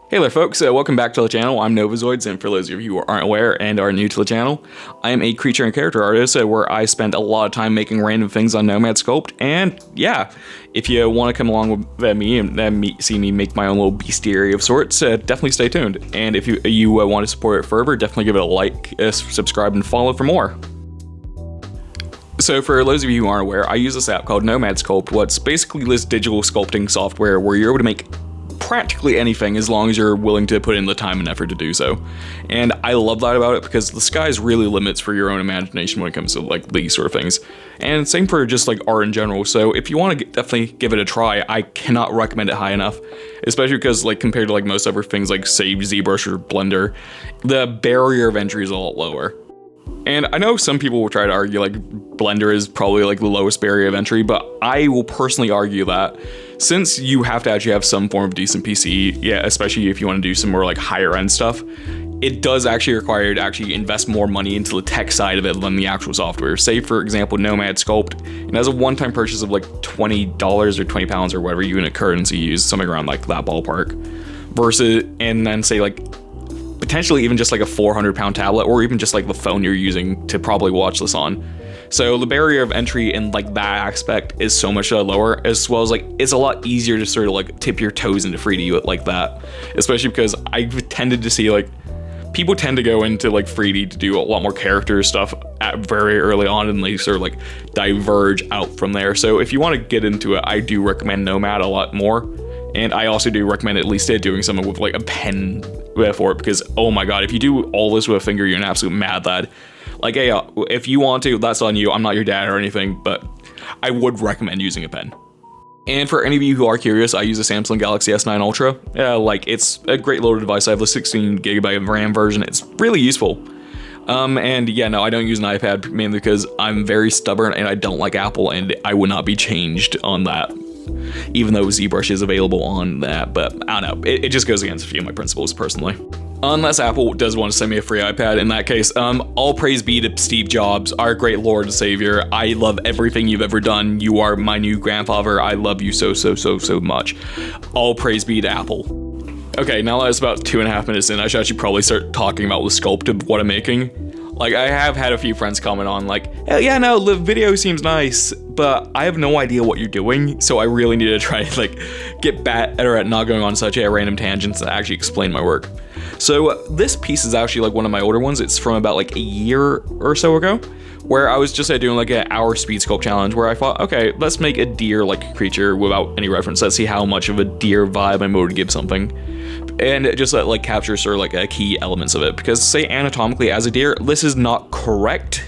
Hey there folks, welcome back to the channel. I'm Novazoids, and for those of you who aren't aware and are new to the channel, I am a creature and character artist where I spend a lot of time making random things on Nomad Sculpt, and yeah, if you want to come along with me and see me make my own little bestiary of sorts, definitely stay tuned. And if you want to support it further, definitely give it a like, subscribe, and follow for more. So for those of you who aren't aware, I use this app called Nomad Sculpt, what's basically this digital sculpting software where you're able to make practically anything as long as you're willing to put in the time and effort to do so. And I love that about it because the sky's really limits for your own imagination when it comes to like these sort of things. And same for just like art in general. So if you want to definitely give it a try, I cannot recommend it high enough, especially because like compared to like most other things like say ZBrush or Blender, the barrier of entry is a lot lower. And I know some people will try to argue like Blender is probably like the lowest barrier of entry, but I will personally argue that since you have to actually have some form of decent PC, yeah, especially if you want to do some more like higher end stuff, it does actually require you to actually invest more money into the tech side of it than the actual software. Say for example, Nomad Sculpt, it has a one-time purchase of like $20 or £20 or whatever unit currency you use, something around like that ballpark, versus, and then say like, potentially even just like a 400-pound tablet or even just like the phone you're using to probably watch this on. So the barrier of entry in like that aspect is so much lower, as well as like it's a lot easier to sort of like tip your toes into 3D like that, especially because I've tended to see like people tend to go into like 3D to do a lot more character stuff at very early on, and they sort of like diverge out from there. So if you want to get into it, I do recommend Nomad a lot more. And I also do recommend at least doing something with like a pen for it, because oh my god, if you do all this with a finger, you're an absolute mad lad. Like, hey, if you want to, that's on you. I'm not your dad or anything, but I would recommend using a pen. And for any of you who are curious, I use a Samsung Galaxy S9 Ultra. Like, it's a great little device. I have the 16GB RAM version. It's really useful. And yeah, no, I don't use an iPad mainly because I'm very stubborn and I don't like Apple, and I would not be changed on that, even though ZBrush is available on that. But I don't know, it just goes against a few of my principles personally. Unless Apple does want to send me a free iPad, in that case, all praise be to Steve Jobs, our great Lord and Savior. I love everything you've ever done. You are my new grandfather. I love you so much. All praise be to Apple. Okay, now that it's about 2.5 minutes in, I should actually probably start talking about the sculpt of what I'm making. Like, I have had a few friends comment on like, hell yeah, no, the video seems nice, but I have no idea what you're doing, so I really need to try to like get better at not going on such a random tangents to actually explain my work. So this piece is actually like one of my older ones. It's from about like a year or so ago, where I was just doing like an hour speed sculpt challenge where I thought, okay, let's make a deer like creature without any reference. Let's see how much of a deer vibe I'm able to give something. And just like capture sort of like key elements of it, because say anatomically as a deer, this is not correct,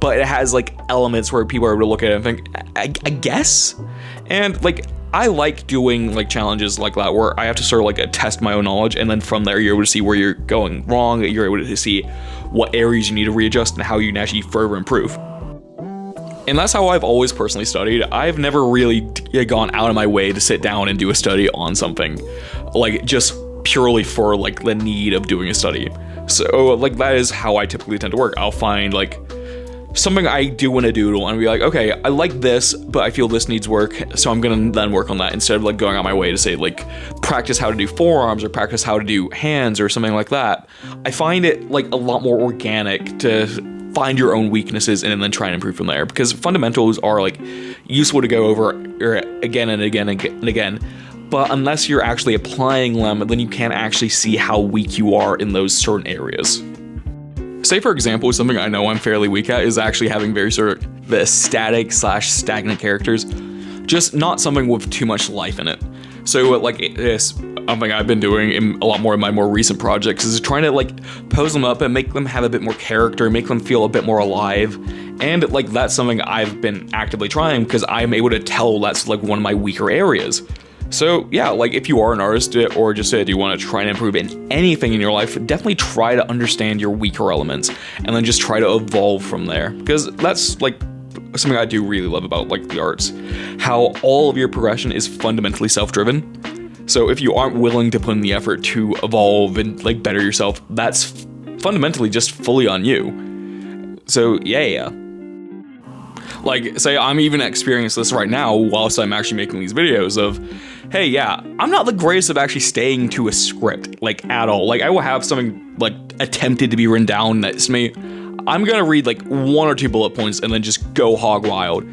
but it has like elements where people are able to look at it and think, I guess. And like I like doing like challenges like that where I have to sort of like test my own knowledge, and then from there you're able to see where you're going wrong, you're able to see what areas you need to readjust and how you can actually further improve. And that's how I've always personally studied. I've never really gone out of my way to sit down and do a study on something, like just purely for like the need of doing a study. So like that is how I typically tend to work. I'll find like something I do in a doodle and be like, okay, I like this, but I feel this needs work, so I'm gonna then work on that instead of like going out my way to say like practice how to do forearms or practice how to do hands or something like that. I find it like a lot more organic to find your own weaknesses and then try and improve from there, because fundamentals are like useful to go over again and again and again, but unless you're actually applying them, then you can't actually see how weak you are in those certain areas. Say for example, something I know I'm fairly weak at is actually having very sort of the stagnant characters, just not something with too much life in it. So like this, something I've been doing in a lot more of my more recent projects is trying to like pose them up and make them have a bit more character, make them feel a bit more alive. And like that's something I've been actively trying because I'm able to tell that's like one of my weaker areas. So yeah, like if you are an artist or just do you want to try and improve in anything in your life, definitely try to understand your weaker elements and then just try to evolve from there, because that's like something I do really love about like the arts, how all of your progression is fundamentally self-driven. So if you aren't willing to put in the effort to evolve and like better yourself, that's fundamentally just fully on you. So yeah. Like, say I'm even experiencing this right now whilst I'm actually making these videos of hey, yeah, I'm not the greatest of actually staying to a script, like, at all. Like, I will have something, like, attempted to be written down next to me. I'm gonna read, like, 1 or 2 bullet points and then just go hog wild.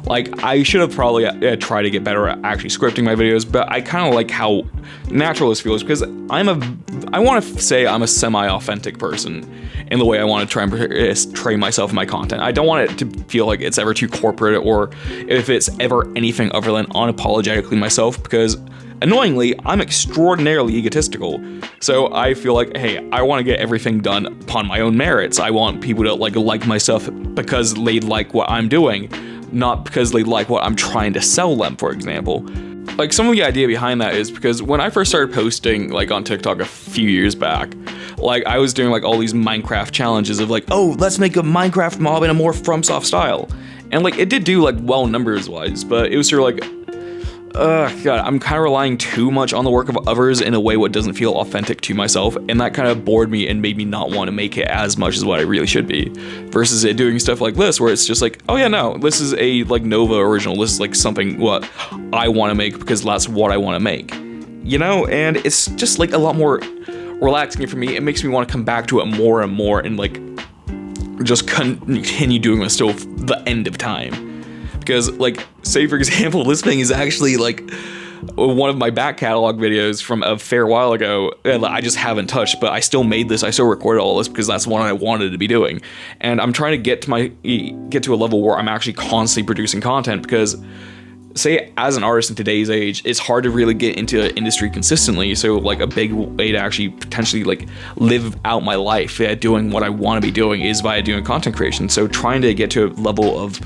Like, I should have probably tried to get better at actually scripting my videos, but I kind of like how natural this feels, because I want to say I'm a semi-authentic person in the way I want to try and portray myself in my content. I don't want it to feel like it's ever too corporate, or if it's ever anything other than unapologetically myself, because annoyingly, I'm extraordinarily egotistical. So I feel like, hey, I want to get everything done upon my own merits. I want people to like my stuff because they like what I'm doing, not because they like what I'm trying to sell them, for example. Like, some of the idea behind that is because when I first started posting, like, on TikTok a few years back, like, I was doing, like, all these Minecraft challenges of, like, oh, let's make a Minecraft mob in a more FromSoft style. And, like, it did do, like, well numbers-wise, but it was sort of like, God, I'm kind of relying too much on the work of others in a way what doesn't feel authentic to myself, and that kind of bored me and made me not want to make it as much as what I really should be, versus it doing stuff like this, where it's just like, oh yeah, no, this is a, like, Nova original, this is, like, something what I want to make because that's what I want to make, you know, and it's just, like, a lot more relaxing for me. It makes me want to come back to it more and more and, like, just continue doing this till the end of time. Because, like, say for example, this thing is actually, like, one of my back catalog videos from a fair while ago that I just haven't touched, but I still made this, I still recorded all this because that's what I wanted to be doing. And I'm trying to get to a level where I'm actually constantly producing content, because, say, as an artist in today's age, it's hard to really get into the industry consistently. So, like, a big way to actually potentially, like, live out my life doing what I want to be doing is via doing content creation. So trying to get to a level of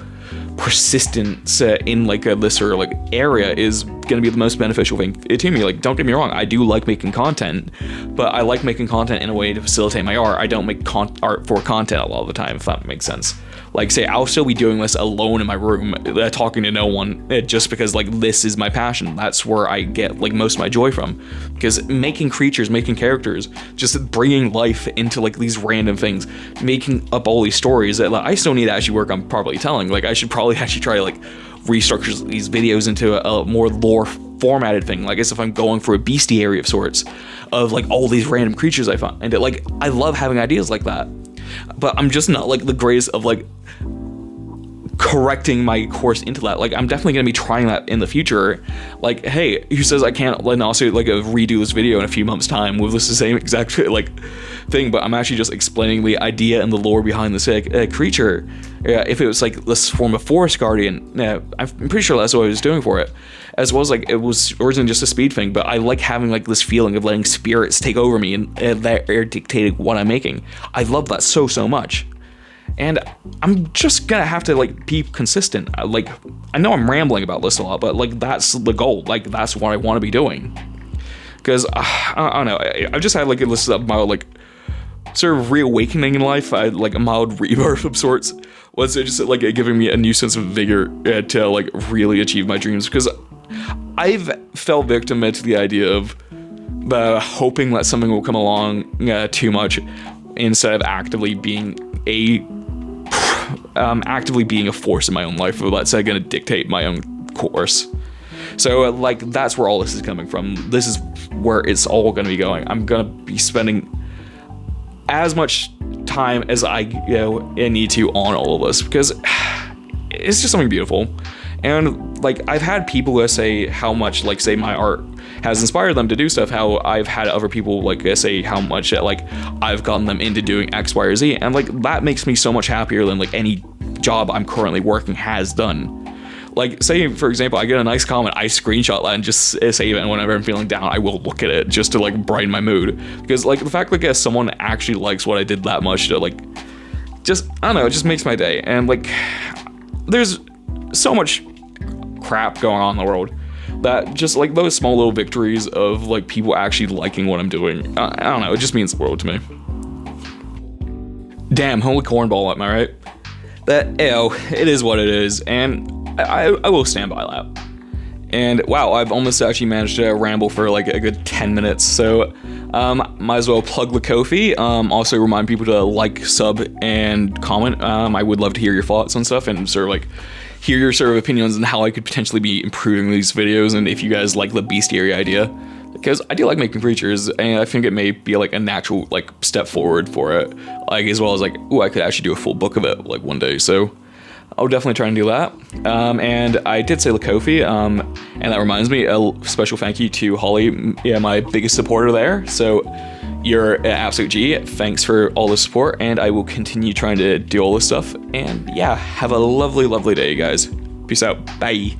persistence in, like, this sort of, like, area is going to be the most beneficial thing to me. Like, don't get me wrong, I do like making content, but I like making content in a way to facilitate my art. I don't make art for content a lot of the time, if that makes sense. Like, say, I'll still be doing this alone in my room, talking to no one, just because, like, this is my passion. That's where I get, like, most of my joy from. Because making creatures, making characters, just bringing life into, like, these random things, making up all these stories that, like, I still need to actually work on properly telling. Like, I should probably actually try to, like, restructure these videos into a more lore formatted thing. Like, as if I'm going for a bestiary of sorts, of, like, all these random creatures I find. And, like, I love having ideas like that. But I'm just not, like, the greatest of, like, correcting my course into that. Like, I'm definitely gonna be trying that in the future. Like, hey, who says I can't, like, also, like, redo this video in a few months' time with this the same exact, like, thing, but I'm actually just explaining the idea and the lore behind this creature. If it was, like, this form of forest guardian, I'm pretty sure that's what I was doing for it. As well as, like, it was originally just a speed thing, but I like having, like, this feeling of letting spirits take over me and they're dictating what I'm making. I love that so much. And I'm just gonna have to, like, be consistent. Like, I know I'm rambling about this a lot, but, like, that's the goal. Like, that's what I want to be doing. Because, I don't know, I've just had, like, a list of my, like, sort of reawakening in life. I had, like, a mild rebirth of sorts. Was just, like, giving me a new sense of vigor to, like, really achieve my dreams. Because I've fell victim to the idea of hoping that something will come along too much, instead of actively being a force in my own life that's gonna dictate my own course. So, like, that's where all this is coming from. This is where it's all gonna be going. I'm gonna be spending as much time as I need to on all of this, because it's just something beautiful. And, like, I've had people who say how much, like, say, my art has inspired them to do stuff, how I've had other people, like, say how much, like, I've gotten them into doing X, Y, or Z, and, like, that makes me so much happier than, like, any job I'm currently working has done. Like, say, for example, I get a nice comment, I screenshot that and just save it, and whenever I'm feeling down, I will look at it just to, like, brighten my mood. Because, like, the fact, like, someone actually likes what I did that much to, like, just, I don't know, it just makes my day. And, like, there's so much crap going on in the world that just, like, those small little victories of, like, people actually liking what I'm doing, I don't know, it just means the world to me. Damn, holy cornball, am I right? That, it is what it is, and I will stand by that. And wow, I've almost actually managed to ramble for, like, a good 10 minutes, so might as well plug the Ko-fi. Also remind people to like, sub, and comment. I would love to hear your thoughts on stuff and sort of, like, hear your sort of opinions on how I could potentially be improving these videos, and if you guys like the bestiary idea, because I do like making creatures, and I think it may be like a natural like step forward for it, like as well as like, oh, I could actually do a full book of it like one day. So I'll definitely try and do that. And I did say Ko-fi, and that reminds me, a special thank you to Holly, yeah, my biggest supporter there. So you're an absolute G. Thanks for all the support, and I will continue trying to do all this stuff. And yeah, have a lovely, lovely day, guys. Peace out. Bye.